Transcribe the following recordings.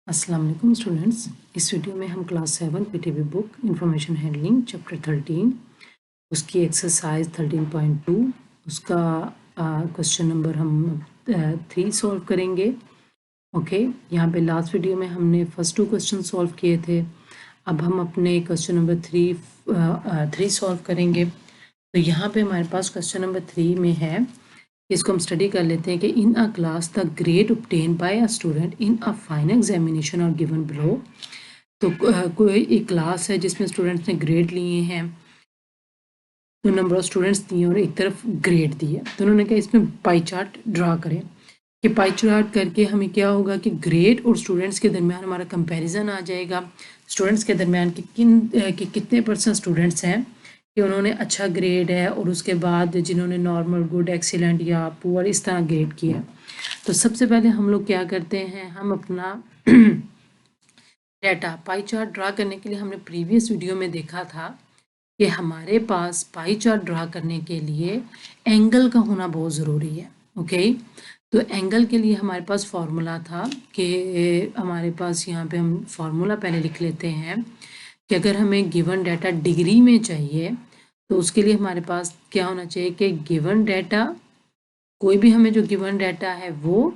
अस्सलाम वालेकुम स्टूडेंट्स। इस वीडियो में हम class 7 PTB book information handling chapter 13 उसकी एक्सरसाइज 13.2 उसका क्वेश्चन नंबर हम 3 सॉल्व करेंगे। ओके, यहाँ पे लास्ट वीडियो में हमने फर्स्ट 2 क्वेश्चन सॉल्व किए थे। अब हम अपने क्वेश्चन नंबर 3 सॉल्व करेंगे। तो यहाँ पे हमारे पास क्वेश्चन नंबर 3 में है, इसको हम स्टडी कर लेते हैं कि in a class the grade obtained by a student in a final examination are given below. तो कोई एक क्लास है जिसमें स्टूडेंट्स ने ग्रेड लिए हैं, तो नंबर ऑफ स्टूडेंट्स दिए और एक तरफ ग्रेड दिए। तो उन्होंने कहा इसमें पाई चार्ट ड्रा करें कि पाई चार्ट करके हमें क्या होगा कि ग्रेड और स्टूडेंट्स के दरमियान हमारा कंपैरिजन आ जाएगा। स्टूडेंट्स के दरमियान कि कितने % स्टूडेंट्स हैं कि उन्होंने अच्छा ग्रेड है और उसके बाद जिन्होंने नॉर्मल, गुड, एक्सीलेंट या पुअर इस तरह ग्रेड किया। तो सबसे पहले हम लोग क्या करते हैं, हम अपना डाटा पाई चार्ट ड्रा करने के लिए हमने प्रीवियस वीडियो में देखा था कि हमारे पास पाई चार्ट ड्रा करने के लिए एंगल का होना बहुत ज़रूरी है। ओके, तो एंगल के लिए हमारे पास फॉर्मूला था कि हमारे पास यहाँ पे हम फॉर्मूला पहले लिख लेते हैं कि अगर हमें गिवन डाटा डिग्री में चाहिए तो उसके लिए हमारे पास क्या होना चाहिए कि गिवन डाटा, कोई भी हमें जो गिवन डाटा है वो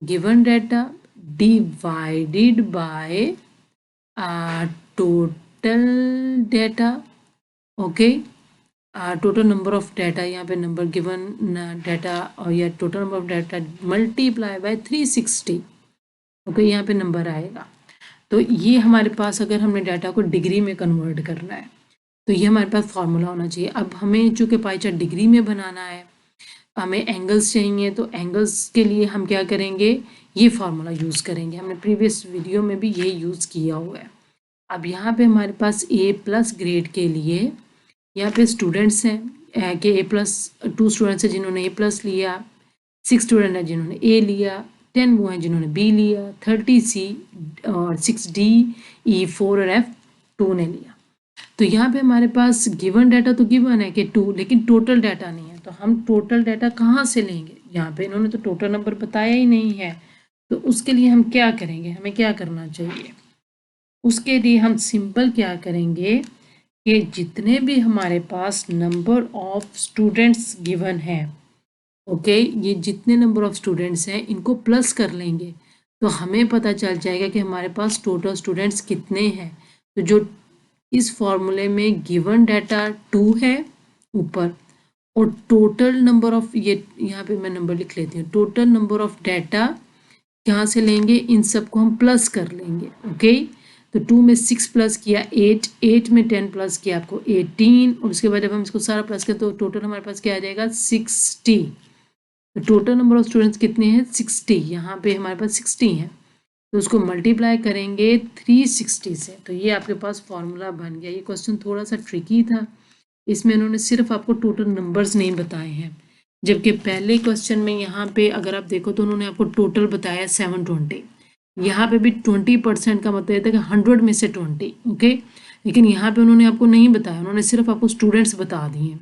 given data divided by total data. Okay, total number of data, यहाँ पे नंबर गिवन डाटा और या total number of data multiply by 360। Okay, यहाँ पे नंबर आएगा। तो ये हमारे पास अगर हमने डाटा को डिग्री में कन्वर्ट करना है तो ये हमारे पास फॉर्मूला होना चाहिए। अब हमें चूँकि पाई चार्ट डिग्री में बनाना है, हमें एंगल्स चाहिए, तो एंगल्स के लिए हम क्या करेंगे, ये फार्मूला यूज़ करेंगे। हमने प्रीवियस वीडियो में भी ये यूज़ किया हुआ है। अब यहाँ पे हमारे पास A+ ग्रेड के लिए यहाँ पे स्टूडेंट्स हैं कि A+2 स्टूडेंट्स हैं जिन्होंने A+ लिया, 6 स्टूडेंट हैं जिन्होंने A लिया, 10 वो हैं जिन्होंने B लिया, 30 C और 6 D, E 4 और F 2 ने लिया। तो यहाँ पे हमारे पास गिवन डाटा तो गिवन है कि 2, लेकिन टोटल डाटा नहीं है। तो हम टोटल डाटा कहाँ से लेंगे, यहाँ पे इन्होंने तो टोटल नंबर बताया ही नहीं है। तो उसके लिए हम क्या करेंगे, हमें क्या करना चाहिए, उसके लिए हम सिंपल क्या करेंगे कि जितने भी हमारे पास नंबर ऑफ स्टूडेंट्स गिवन है, ओके, ये जितने नंबर ऑफ स्टूडेंट्स हैं इनको प्लस कर लेंगे तो हमें पता चल जाएगा कि हमारे पास टोटल स्टूडेंट्स कितने हैं। तो जो इस फॉर्मूले में गिवन डाटा 2 है ऊपर और टोटल नंबर ऑफ, ये यहाँ पे मैं नंबर लिख लेती हूँ, टोटल नंबर ऑफ डाटा यहाँ से लेंगे, इन सबको हम प्लस कर लेंगे। ओके, तो 2 में 6 प्लस किया 8, 8 में 10 प्लस किया आपको 18 और उसके बाद जब हम इसको सारा प्लस करें तो टोटल हमारे पास क्या आ जाएगा 60। तो टोटल नंबर ऑफ स्टूडेंट्स कितने हैं 60, यहाँ पे हमारे पास 60 हैं तो उसको मल्टीप्लाई करेंगे 360 से। तो ये आपके पास फॉर्मूला बन गया। ये क्वेश्चन थोड़ा सा ट्रिकी था, इसमें इन्होंने सिर्फ आपको टोटल नंबर्स नहीं बताए हैं, जबकि पहले क्वेश्चन में यहाँ पे अगर आप देखो तो उन्होंने आपको टोटल बताया 720। यहाँ पे भी 20% का मतलब था कि 100 में से 20। ओके, लेकिन यहाँ पे उन्होंने आपको नहीं बताया, उन्होंने सिर्फ आपको स्टूडेंट्स बता दिए।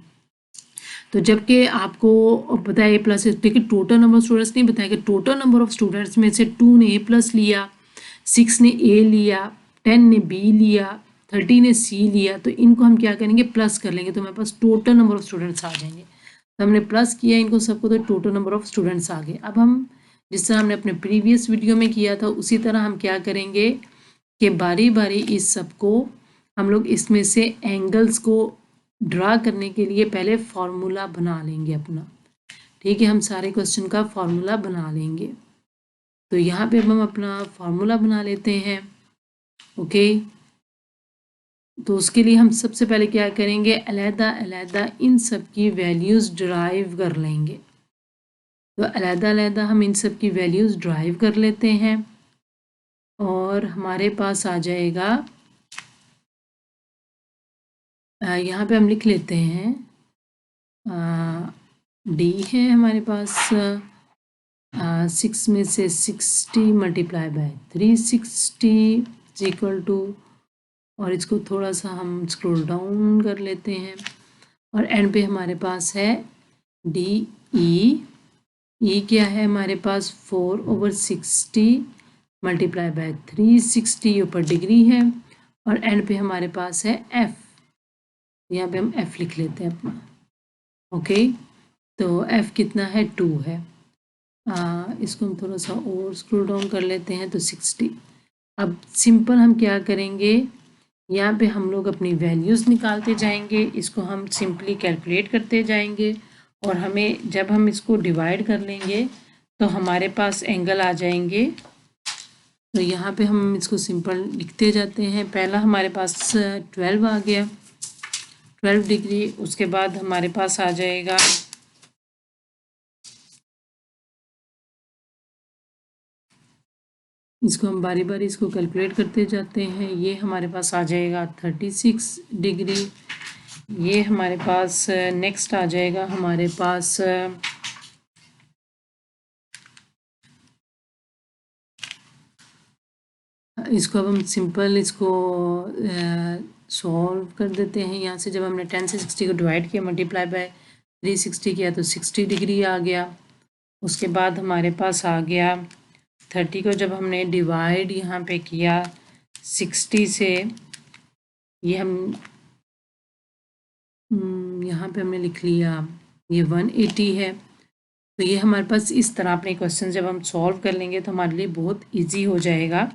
तो जबकि आपको पता है A+, देखिए टोटल नंबर ऑफ स्टूडेंट्स नहीं बताया कि टोटल नंबर ऑफ स्टूडेंट्स में से 2 ने A+ लिया, 6 ने A लिया, 10 ने B लिया, 30 ने C लिया, तो इनको हम क्या करेंगे प्लस कर लेंगे तो हमारे पास टोटल नंबर ऑफ स्टूडेंट्स आ जाएंगे। तो हमने प्लस किया इनको सबको तो टोटल नंबर ऑफ स्टूडेंट्स आ गए। अब हम जिस तरह हमने अपने प्रीवियस वीडियो में किया था उसी तरह हम क्या करेंगे कि बारी बारी इस सबको हम लोग इसमें से एंगल्स को ड्रा करने के लिए पहले फॉर्मूला बना लेंगे अपना। ठीक है, हम सारे क्वेश्चन का फॉर्मूला बना लेंगे। तो यहाँ पे हम अपना फॉर्मूला बना लेते हैं। ओके, तो उसके लिए हम सबसे पहले क्या करेंगे, अलहदा अलहदा इन सब की वैल्यूज़ ड्राइव कर लेंगे। तो अलहदा अलहदा हम इन सब की वैल्यूज़ ड्राइव कर लेते हैं और हमारे पास आ जाएगा, यहाँ पे हम लिख लेते हैं डी है हमारे पास 6 में से 60 मल्टीप्लाई बाय 360 इक्वल टू, और इसको थोड़ा सा हम स्क्रॉल डाउन कर लेते हैं और एंड पे हमारे पास है DE। E क्या है हमारे पास 4/60 मल्टीप्लाई बाय 360 ऊपर डिग्री है और एंड पे हमारे पास है f। यहाँ पे हम f लिख लेते हैं अपना। ओके, तो f कितना है 2 है। इसको हम थोड़ा सा और स्क्रॉल डाउन कर लेते हैं तो 60। अब सिंपल हम क्या करेंगे, यहाँ पे हम लोग अपनी वैल्यूज़ निकालते जाएंगे, इसको हम सिंपली कैलकुलेट करते जाएंगे और हमें जब हम इसको डिवाइड कर लेंगे तो हमारे पास एंगल आ जाएंगे। तो यहाँ पे हम इसको सिंपल लिखते जाते हैं। पहला हमारे पास 12 आ गया, 12 डिग्री। उसके बाद हमारे पास आ जाएगा इसको हम बारी बारी इसको कैलकुलेट करते जाते हैं। ये हमारे पास आ जाएगा 36 डिग्री। ये हमारे पास नेक्स्ट आ जाएगा हमारे पास इसको अब हम सिंपल इसको सॉल्व कर देते हैं। यहाँ से जब हमने 10 से 60 को डिवाइड किया, मल्टीप्लाई बाय 360 किया तो 60 डिग्री आ गया। उसके बाद हमारे पास आ गया 30 को जब हमने डिवाइड यहाँ पे किया 60 से, ये हम यहाँ पे हमने लिख लिया ये 180 है। तो ये हमारे पास इस तरह अपने क्वेश्चन जब हम सॉल्व कर लेंगे तो हमारे लिए बहुत इजी हो जाएगा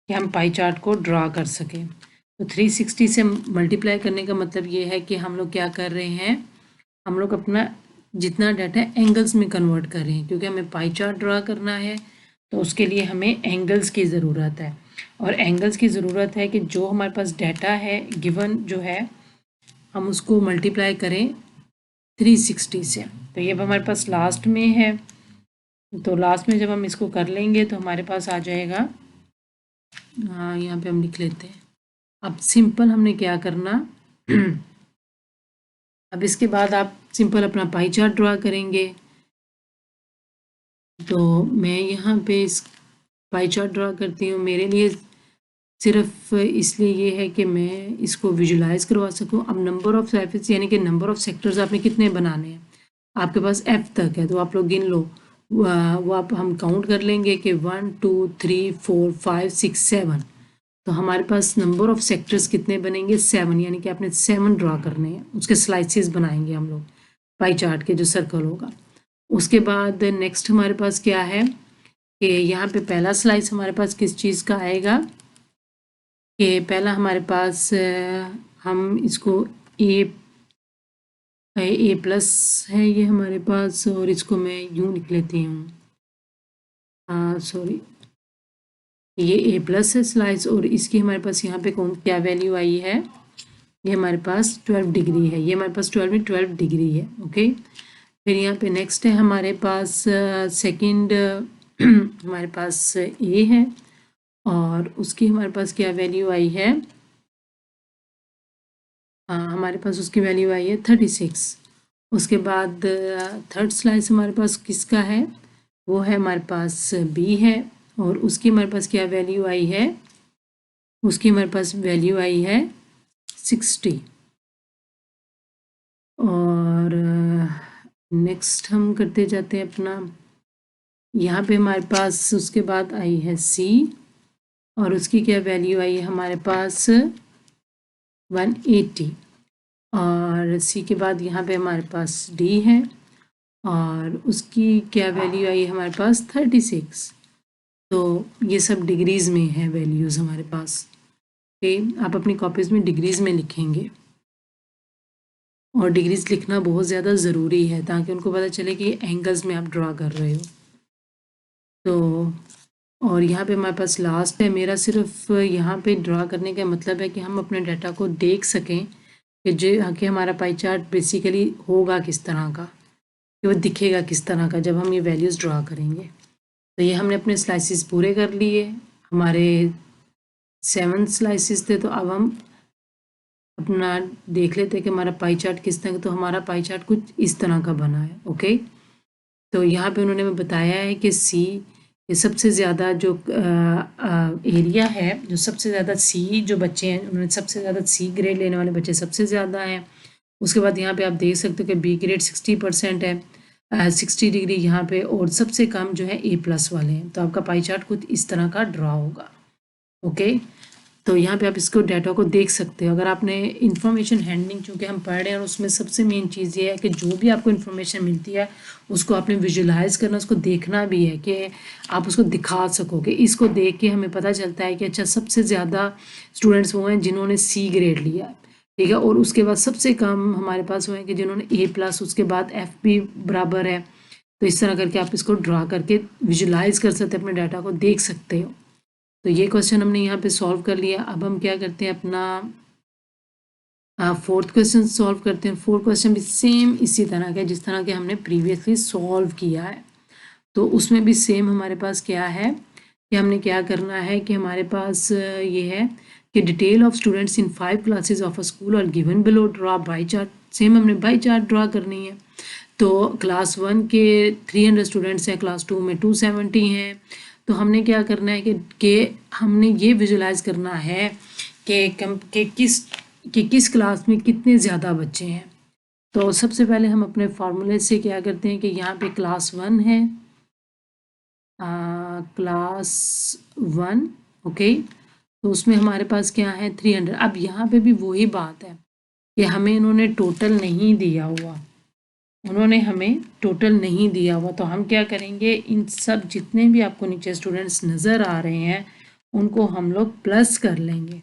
कि हम पाई चार्ट को ड्रा कर सकें। तो 360 से मल्टीप्लाई करने का मतलब ये है कि हम लोग क्या कर रहे हैं, हम लोग अपना जितना डाटा एंगल्स में कन्वर्ट कर रहे हैं, क्योंकि हमें पाई चार्ट ड्रा करना है तो उसके लिए हमें एंगल्स की ज़रूरत है। और एंगल्स की ज़रूरत है कि जो हमारे पास डाटा है गिवन जो है हम उसको मल्टीप्लाई करें 360 से। तो ये हमारे पास लास्ट में है, तो लास्ट में जब हम इसको कर लेंगे तो हमारे पास आ जाएगा, हाँ यहाँ पे हम लिख लेते हैं। अब सिंपल हमने क्या करना अब इसके बाद आप सिंपल अपना पाई चार्ट ड्रा करेंगे। तो मैं यहाँ पे इस पाई चार्ट ड्रा करती हूँ। मेरे लिए सिर्फ इसलिए ये है कि मैं इसको विजुलाइज करवा सकूँ। अब नंबर ऑफ सरफेस यानी कि नंबर ऑफ सेक्टर्स आपने कितने बनाने हैं, आपके पास f तक है तो आप लोग गिन लो। वो आप हम काउंट कर लेंगे कि 1 2 3 4 5 6 7। तो हमारे पास नंबर ऑफ सेक्टर्स कितने बनेंगे 7, यानी कि आपने 7 ड्रा करने हैं। उसके स्लाइसेस बनाएंगे हम लोग पाई चार्ट के जो सर्कल होगा। उसके बाद नेक्स्ट हमारे पास क्या है कि यहाँ पे पहला स्लाइस हमारे पास किस चीज़ का आएगा कि पहला हमारे पास हम इसको ए प्लस है ये हमारे पास, और इसको मैं यूँ लिख लेती हूँ, सॉरी ये ए प्लस है स्लाइस, और इसकी हमारे पास यहाँ पे कौन क्या वैल्यू आई है, ये हमारे पास 12 डिग्री है। ये हमारे पास 12 में 12 डिग्री है। ओके, फिर यहाँ पे नेक्स्ट है हमारे पास सेकंड हमारे पास ए है और उसकी हमारे पास क्या वैल्यू आई है, हमारे पास उसकी वैल्यू आई है 36। उसके बाद थर्ड स्लाइस हमारे पास किसका है, वो है हमारे पास बी है और उसकी हमारे पास क्या वैल्यू आई है, उसकी हमारे पास वैल्यू आई है 60। और नेक्स्ट हम करते जाते हैं अपना, यहाँ पे हमारे पास उसके बाद आई है सी और उसकी क्या वैल्यू आई है हमारे पास 180। और सी के बाद यहाँ पे हमारे पास डी है और उसकी क्या वैल्यू आई है हमारे पास 36। तो ये सब डिग्रीज़ में है वैल्यूज़ हमारे पास। ओके, आप अपनी कॉपीज़ में डिग्रीज़ में लिखेंगे और डिग्रीज़ लिखना बहुत ज़्यादा ज़रूरी है ताकि उनको पता चले कि एंगल्स में आप ड्रा कर रहे हो। तो और यहाँ पे हमारे पास लास्ट है मेरा, सिर्फ यहाँ पे ड्रा करने का मतलब है कि हम अपने डाटा को देख सकें कि जो कि हमारा पाई चार्ट बेसिकली होगा किस तरह का, कि वो दिखेगा किस तरह का जब हम ये वैल्यूज़ ड्रा करेंगे। तो ये हमने अपने स्लाइसिस पूरे कर लिए, हमारे 7 स्लाइसिस थे। तो अब हम अपना देख लेते हैं कि हमारा पाई चार्ट किस तरह का। तो हमारा पाई चार्ट कुछ इस तरह का बना है। ओके, तो यहाँ पे उन्होंने बताया है कि सी ये सबसे ज़्यादा जो एरिया है, जो सबसे ज़्यादा सी जो बच्चे हैं उन्होंने सबसे ज़्यादा सी ग्रेड लेने वाले बच्चे सबसे ज़्यादा हैं। उसके बाद यहाँ पे आप देख सकते हो कि बी ग्रेड 60% है। 60 डिग्री यहाँ पे, और सबसे कम जो है A+ वाले हैं। तो आपका पाई चार्ट कुछ इस तरह का ड्रा होगा। ओके, तो यहाँ पे आप इसको डाटा को देख सकते हो। अगर आपने इंफॉर्मेशन हैंडलिंग चूँकि हम पढ़ रहे हैं, और उसमें सबसे मेन चीज़ ये है कि जो भी आपको इन्फॉर्मेशन मिलती है उसको आपने विजुलाइज करना, उसको देखना भी है कि आप उसको दिखा सकोगे। इसको देख के हमें पता चलता है कि अच्छा सबसे ज़्यादा स्टूडेंट्स वो हैं जिन्होंने C ग्रेड लिया है, ठीक है, और उसके बाद सबसे कम हमारे पास वो हैं कि जिन्होंने A+, उसके बाद F भी बराबर है। तो इस तरह करके आप इसको ड्रा करके विजुलाइज कर सकते हैं, अपने डाटा को देख सकते हो। तो ये क्वेश्चन हमने यहाँ पे सॉल्व कर लिया। अब हम क्या करते हैं, अपना फोर्थ क्वेश्चन सॉल्व करते हैं। फोर्थ क्वेश्चन भी सेम इसी तरह का जिस तरह के हमने प्रीवियसली सॉल्व किया है। तो उसमें भी सेम हमारे पास क्या है कि हमने क्या करना है कि हमारे पास ये है कि detail of students in 5 classes of a school are given below, draw pie chart. Same हमने बाई चार्ट ड्रा करनी है। तो क्लास 1 के 300 स्टूडेंट्स हैं, क्लास 2 में 270 हैं। तो हमने क्या करना है कि हमने ये विजुलाइज करना है कि किस क्लास में कितने ज़्यादा बच्चे हैं। तो सबसे पहले हम अपने फार्मूले से क्या करते हैं कि यहाँ पे क्लास 1 है, क्लास 1, ओके, तो उसमें हमारे पास क्या है 300। अब यहाँ पे भी वही बात है कि हमें इन्होंने टोटल नहीं दिया हुआ, उन्होंने हमें टोटल नहीं दिया हुआ। तो हम क्या करेंगे, इन सब जितने भी आपको नीचे स्टूडेंट्स नज़र आ रहे हैं उनको हम लोग प्लस कर लेंगे।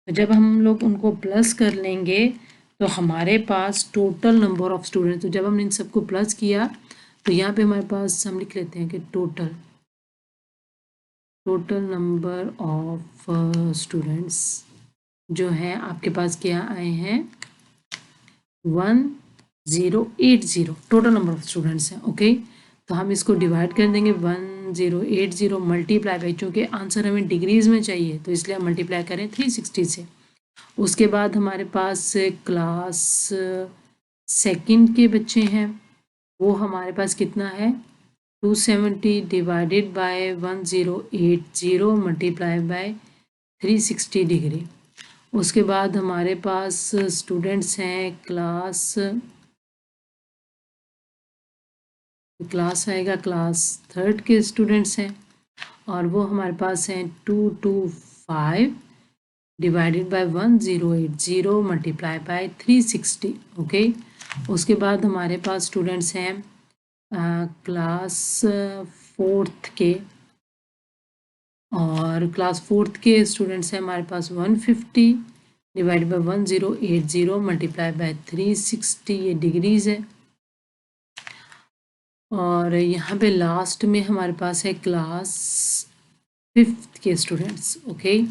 तो जब हम लोग उनको प्लस कर लेंगे तो हमारे पास टोटल नंबर ऑफ स्टूडेंट्स, तो जब हमने इन सबको प्लस किया तो यहाँ पे हमारे पास हम लिख लेते हैं कि टोटल नंबर ऑफ स्टूडेंट्स जो हैं आपके पास क्या आए हैं 1080 टोटल नंबर ऑफ स्टूडेंट्स हैं। ओके, तो हम इसको डिवाइड कर देंगे 1080 मल्टीप्लाई बाई, चूँकि आंसर हमें डिग्रीज में चाहिए तो इसलिए हम मल्टीप्लाई करें 360 से। उसके बाद हमारे पास क्लास सेकंड के बच्चे हैं, वो हमारे पास कितना है 270 divided by 1080 multiply by 360 degree. उसके बाद हमारे पास स्टूडेंट्स हैं क्लास आएगा क्लास थर्ड के स्टूडेंट्स हैं, और वो हमारे पास हैं 225 divided by 1080 multiply by 360। Okay, उसके बाद हमारे पास स्टूडेंट्स हैं क्लास फोर्थ के, और क्लास फोर्थ के स्टूडेंट्स हैं हमारे पास 150 डिवाइड बाय 1080 मल्टीप्लाई बाय 360, ये डिग्रीज है। और यहाँ पे लास्ट में हमारे पास है क्लास फिफ्थ के स्टूडेंट्स। ओके,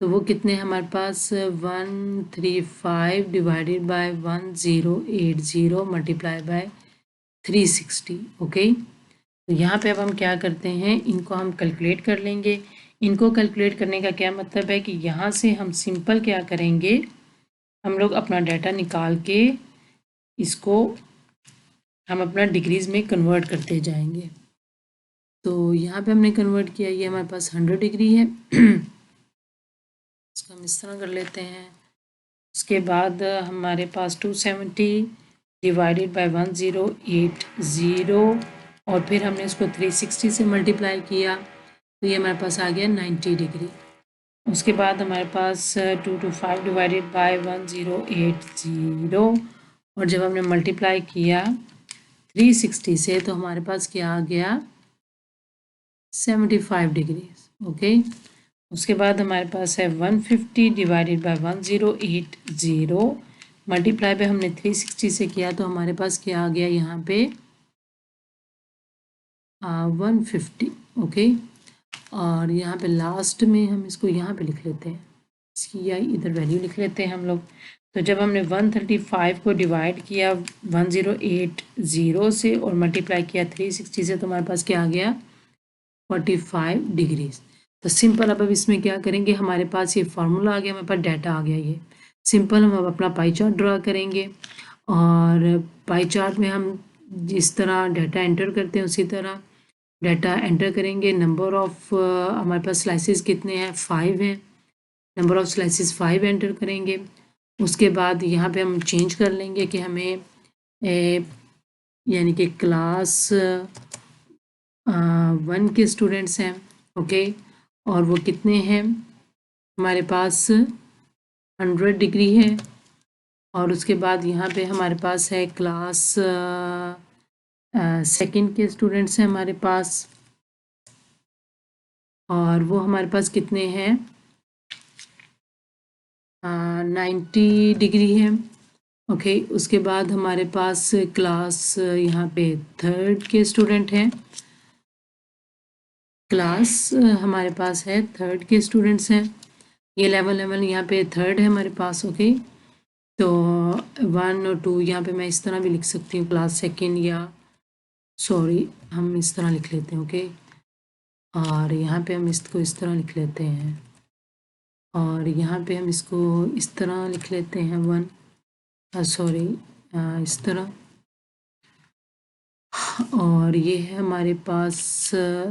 तो वो कितने हमारे पास 135 divided by 1080 multiply by 360। Okay, तो यहाँ पे अब हम क्या करते हैं, इनको हम कैलकुलेट कर लेंगे। इनको कैलकुलेट करने का क्या मतलब है कि यहाँ से हम सिंपल क्या करेंगे, हम लोग अपना डाटा निकाल के इसको हम अपना डिग्रीज में कन्वर्ट करते जाएंगे। तो यहाँ पे हमने कन्वर्ट किया, ये हमारे पास 100 डिग्री है। इसको हम इस तरह कर लेते हैं। उसके बाद हमारे पास 270 डिवाइडेड बाय 1080, और फिर हमने इसको 360 से मल्टीप्लाई किया तो ये हमारे पास आ गया 90 डिग्री। उसके बाद हमारे पास 225 डिवाइडेड बाय 1080, और जब हमने मल्टीप्लाई किया 360 से तो हमारे पास क्या आ गया 75 डिग्री। ओके, उसके बाद हमारे पास है 150 डिवाइडेड बाय 1080 मल्टीप्लाई पे हमने 360 से किया तो हमारे पास क्या आ गया यहाँ पे 150। ओके, और यहाँ पे लास्ट में हम इसको यहाँ पे लिख लेते हैं, इसकी या इधर वैल्यू लिख लेते हैं हम लोग। तो जब हमने 135 को डिवाइड किया 1080 से और मल्टीप्लाई किया 360 से तो हमारे पास क्या आ गया 45 डिग्रीज। तो सिंपल अब इसमें क्या करेंगे, हमारे पास ये फार्मूला आ गया, हमारे पास डाटा आ गया। ये सिंपल हम अब अपना पाई चार्ट ड्रा करेंगे, और पाई चार्ट में हम जिस तरह डाटा एंटर करते हैं उसी तरह डाटा एंटर करेंगे। नंबर ऑफ हमारे पास स्लाइसेस कितने हैं 5 हैं, नंबर ऑफ स्लाइसेस 5 एंटर करेंगे। उसके बाद यहाँ पे हम चेंज कर लेंगे कि हमें यानी कि क्लास 1 के स्टूडेंट्स हैं, ओके। और वो कितने हैं, हमारे पास 100 डिग्री है। और उसके बाद यहाँ पे हमारे पास है क्लास सेकंड के स्टूडेंट्स हैं हमारे पास, और वो हमारे पास कितने हैं, 90 डिग्री है, ओके। उसके बाद हमारे पास क्लास यहाँ पे थर्ड के स्टूडेंट हैं, क्लास हमारे पास है थर्ड के स्टूडेंट्स हैं। ये लेवल यहाँ पे थर्ड है हमारे पास, ओके। तो 1 और 2 यहाँ पे मैं इस तरह भी लिख सकती हूँ, क्लास सेकंड, या सॉरी हम इस तरह लिख लेते हैं, ओके। और यहाँ पे हम इसको इस तरह लिख लेते हैं, और यहाँ पे हम इसको इस तरह लिख लेते हैं 1, सॉरी इस तरह। और ये है हमारे पास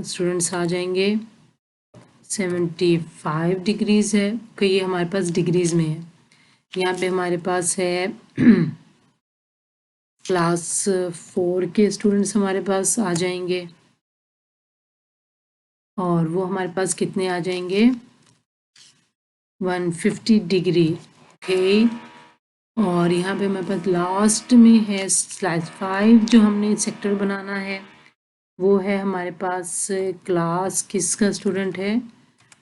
स्टूडेंट्स आ जाएंगे 75 डिग्रीज़ है, कि ये हमारे पास डिग्रीज़ में है। यहाँ पे हमारे पास है क्लास 4 के स्टूडेंट्स हमारे पास आ जाएंगे, और वो हमारे पास कितने आ जाएंगे, 150 डिग्री, ओके। और यहाँ पे हमारे पास लास्ट में है स्लाइड 5, जो हमने सेक्टर बनाना है वो है हमारे पास क्लास किसका स्टूडेंट है,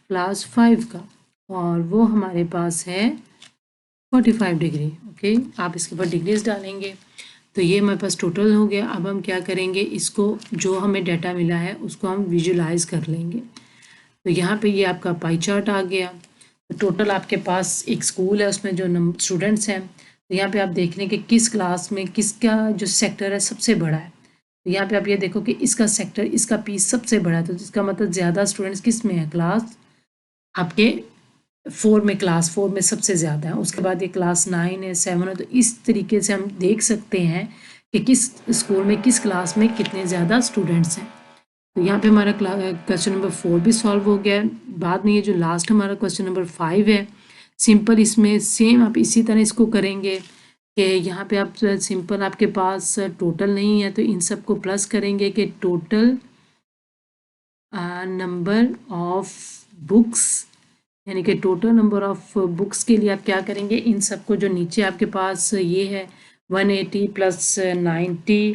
क्लास 5 का, और वो हमारे पास है 45 डिग्री, ओके। आप इसके ऊपर डिग्रीज डालेंगे। तो ये हमारे पास टोटल हो गया। अब हम क्या करेंगे, इसको जो हमें डाटा मिला है उसको हम विजुलाइज कर लेंगे। तो यहाँ पे ये आपका पाई चार्ट आ गया। तो टोटल आपके पास एक स्कूल है, उसमें जो स्टूडेंट्स हैं, तो यहाँ पे आप देख लें कि किस क्लास में किसका जो सेक्टर है सबसे बड़ा है। तो यहाँ पे आप ये देखो कि इसका सेक्टर, इसका पीस सबसे बड़ा है, तो इसका मतलब ज़्यादा स्टूडेंट्स किस में है, क्लास आपके 4 में, क्लास 4 में सबसे ज़्यादा है। उसके बाद ये क्लास 9 है, 7 है। तो इस तरीके से हम देख सकते हैं कि किस स्कूल में किस क्लास में कितने ज़्यादा स्टूडेंट्स हैं। तो यहाँ पे हमारा क्वेश्चन नंबर 4 भी सॉल्व हो गया है। बाद में ये जो लास्ट हमारा क्वेश्चन नंबर 5 है, सिंपल इसमें सेम आप इसी तरह इसको करेंगे कि यहाँ पे आप सिंपल, आपके पास टोटल नहीं है तो इन सब को प्लस करेंगे कि टोटल नंबर ऑफ बुक्स, यानी कि टोटल नंबर ऑफ बुक्स के लिए आप क्या करेंगे, इन सबको जो नीचे आपके पास ये है 180 प्लस 90,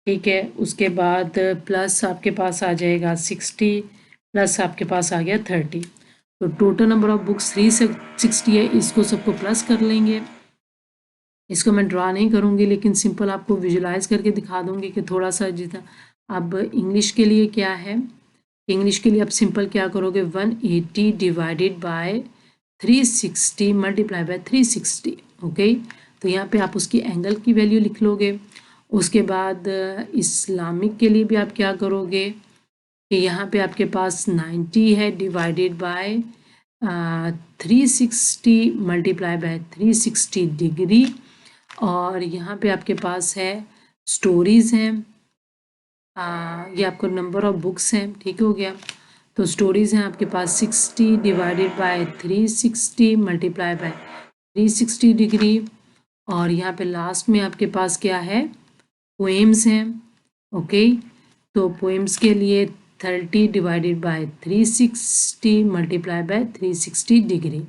ठीक है। उसके बाद प्लस आपके पास आ जाएगा 60, प्लस आपके पास आ गया 30। तो टोटल नंबर ऑफ बुक्स 360 है, इसको सबको प्लस कर लेंगे। इसको मैं ड्रा नहीं करूँगी, लेकिन सिंपल आपको विजुलाइज करके दिखा दूँगी कि थोड़ा सा जितना। अब इंग्लिश के लिए क्या है, इंग्लिश के लिए आप सिंपल क्या करोगे, 180 divided by 360 multiply by 360, okay. तो यहाँ पे आप उसकी एंगल की वैल्यू लिख लोगे। उसके बाद इस्लामिक के लिए भी आप क्या करोगे कि यहाँ पे आपके पास 90 है divided by 360 multiply by 360 degree. और यहाँ पे आपके पास है स्टोरीज़ हैं, ये आपको नंबर ऑफ बुक्स हैं, ठीक हो गया। तो स्टोरीज़ हैं आपके पास 60 divided by 360 multiply by 360 degree. और यहाँ पे लास्ट में आपके पास क्या है, पोएम्स हैं, ओके। तो पोएम्स के लिए 30 divided by 360 multiply by 360 degree.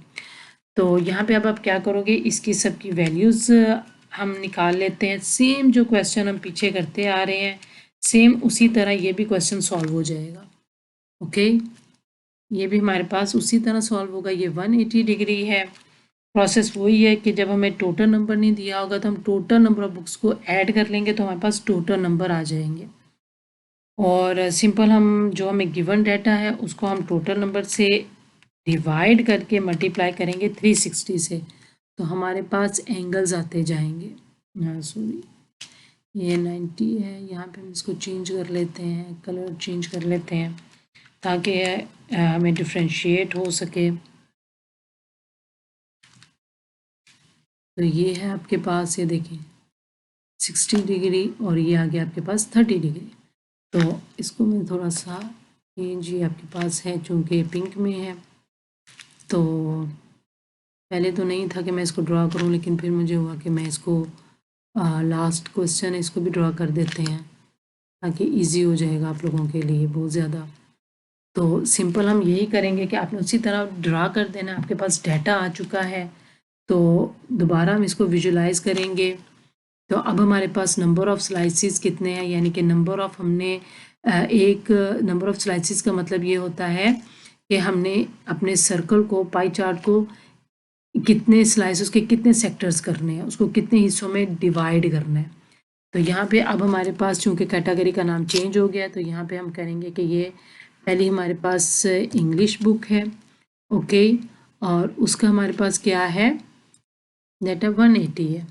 तो यहाँ पे अब आप क्या करोगे, इसकी सबकी वैल्यूज़ हम निकाल लेते हैं। सेम जो क्वेश्चन हम पीछे करते आ रहे हैं, सेम उसी तरह ये भी क्वेश्चन सॉल्व हो जाएगा, ओके। ये भी हमारे पास उसी तरह सॉल्व होगा। ये 180 डिग्री है। प्रोसेस वही है कि जब हमें टोटल नंबर नहीं दिया होगा तो हम टोटल नंबर ऑफ बुक्स को ऐड कर लेंगे, तो हमारे पास टोटल नंबर आ जाएंगे। और सिंपल हम जो हमें गिवन डाटा है उसको हम टोटल नंबर से डिवाइड करके मल्टीप्लाई करेंगे 360 से, तो हमारे पास एंगल्स आते जाएंगे। सॉरी, ये 90 है, यहाँ पे हम इसको चेंज कर लेते हैं, कलर चेंज कर लेते हैं ताकि हमें डिफ्रेंशिएट हो सके। तो ये है आपके पास, ये देखिए 60 डिग्री, और ये आ गया आपके पास 30 डिग्री। तो इसको मैं थोड़ा सा चेंज, ये आपके पास है चूँकि पिंक में है, तो पहले तो नहीं था कि मैं इसको ड्रा करूं, लेकिन फिर मुझे हुआ कि मैं इसको लास्ट क्वेश्चन है, इसको भी ड्रा कर देते हैं ताकि इजी हो जाएगा आप लोगों के लिए बहुत ज़्यादा। तो सिंपल हम यही करेंगे कि आपने उसी तरह ड्रा कर देना। आपके पास डाटा आ चुका है तो दोबारा हम इसको विजुलाइज करेंगे। तो अब हमारे पास नंबर ऑफ़ स्लाइसिस कितने हैं, यानी कि नंबर ऑफ़ हमने एक नंबर ऑफ़ स्लाइसिस का मतलब ये होता है कि हमने अपने सर्कल को, पाई चार्ट को कितने स्लाइस, उसके कितने सेक्टर्स करने हैं, उसको कितने हिस्सों में डिवाइड करना है। तो यहाँ पे अब हमारे पास चूँकि कैटेगरी का नाम चेंज हो गया तो यहाँ पे हम करेंगे कि ये पहले हमारे पास इंग्लिश बुक है, ओके, और उसका हमारे पास क्या है, डाटा 180 है।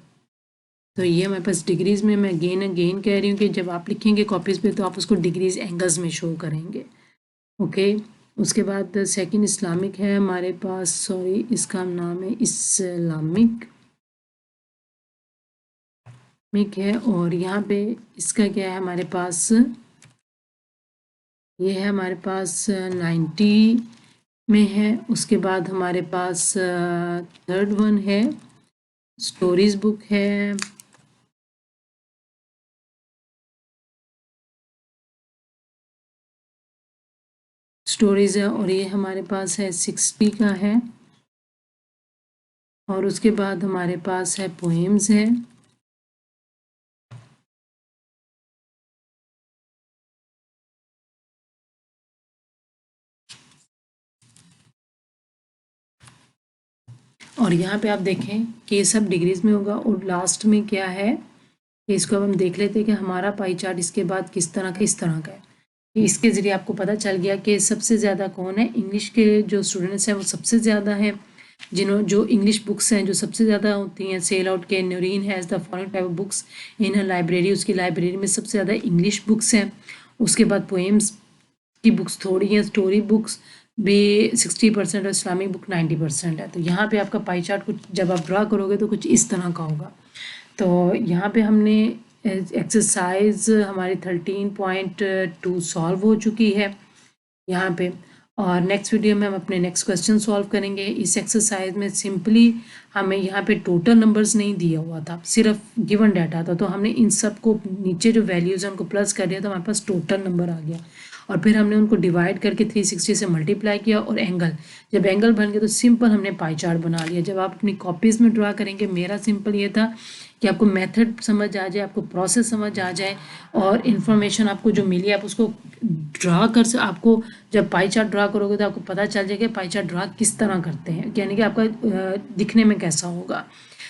तो ये हमारे पास डिग्रीज़ में, मैं अगेन कह रही हूँ कि जब आप लिखेंगे कॉपीज़ पे तो आप उसको डिग्रीज़ एंगल्स में शो करेंगे, ओके। उसके बाद सेकंड इस्लामिक है हमारे पास, सॉरी इसका नाम है इस्लामिक है, और यहाँ पे इसका क्या है हमारे पास, ये है हमारे पास 90 में है। उसके बाद हमारे पास थर्ड वन है स्टोरीज बुक है, स्टोरीज है, और ये हमारे पास है 60 का है। और उसके बाद हमारे पास है पोएम्स है, और यहाँ पे आप देखें कि ये सब डिग्रीज में होगा। और लास्ट में क्या है कि इसको अब हम देख लेते हैं कि हमारा पाई चार्ट इसके बाद किस तरह का, इस तरह का है। इसके ज़रिए आपको पता चल गया कि सबसे ज़्यादा कौन है, इंग्लिश के जो स्टूडेंट्स हैं वो सबसे ज़्यादा है, जो इंग्लिश बुक्स हैं जो सबसे ज़्यादा होती हैं। सेल आउट के Noorin has the following type of books in her library, उसकी लाइब्रेरी में सबसे ज़्यादा इंग्लिश बुक्स हैं। उसके बाद पोएम्स की बुक्स थोड़ी हैं, स्टोरी बुक्स भी 60% और इस्लामिक बुक 90% है। तो यहाँ पे आपका पाई चार्ट कुछ जब आप ड्रा करोगे तो कुछ इस तरह का होगा। तो यहाँ पे हमने एक्सरसाइज हमारी 13.2 सॉल्व हो चुकी है यहाँ पे, और नेक्स्ट वीडियो में हम अपने नेक्स्ट क्वेश्चन सॉल्व करेंगे। इस एक्सरसाइज में सिंपली हमें यहाँ पे टोटल नंबर्स नहीं दिया हुआ था, सिर्फ गिवन डाटा था, तो हमने इन सब को नीचे जो वैल्यूज़ हैं उनको प्लस कर दिया तो हमारे पास टोटल नंबर आ गया, और फिर हमने उनको डिवाइड करके 360 से मल्टीप्लाई किया, और एंगल, जब एंगल बन गया तो सिंपल हमने पाई चार्ट बना लिया। जब आप अपनी कॉपीज़ में ड्रा करेंगे, मेरा सिंपल ये था कि आपको मेथड समझ आ जाए, आपको प्रोसेस समझ आ जाए, और इन्फॉर्मेशन आपको जो मिली आप उसको ड्रा आपको जब पाई चार्ट ड्रा करोगे तो आपको पता चल जाएगा पाई चार्ट ड्रा किस तरह करते हैं, यानी कि आपका दिखने में कैसा होगा।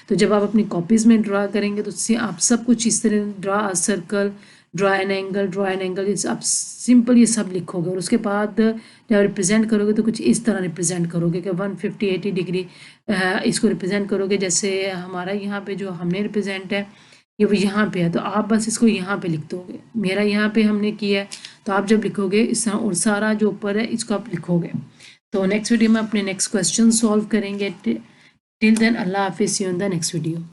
तो जब आप अपनी कॉपीज़ में ड्रा करेंगे तो आप सब कुछ इस तरह, draw a circle, draw an angle, आप सिंपल ये सब लिखोगे, और उसके बाद जब रिप्रेजेंट करोगे तो कुछ इस तरह रिप्रेजेंट करोगे कि 150-80 डिग्री इसको रिप्रेजेंट करोगे। जैसे हमारा यहाँ पे जो हमने रिप्रेजेंट है ये वो यहाँ पे है, तो आप बस इसको यहाँ पे लिख दोगे, मेरा यहाँ पे हमने किया है, तो आप जब लिखोगे इस तरह, और सारा जो ऊपर है इसको आप लिखोगे। तो नेक्स्ट वीडियो में अपने नेक्स्ट क्वेश्चन सॉल्व करेंगे। टिल देन अल्लाह हाफिज़, see you in the next video.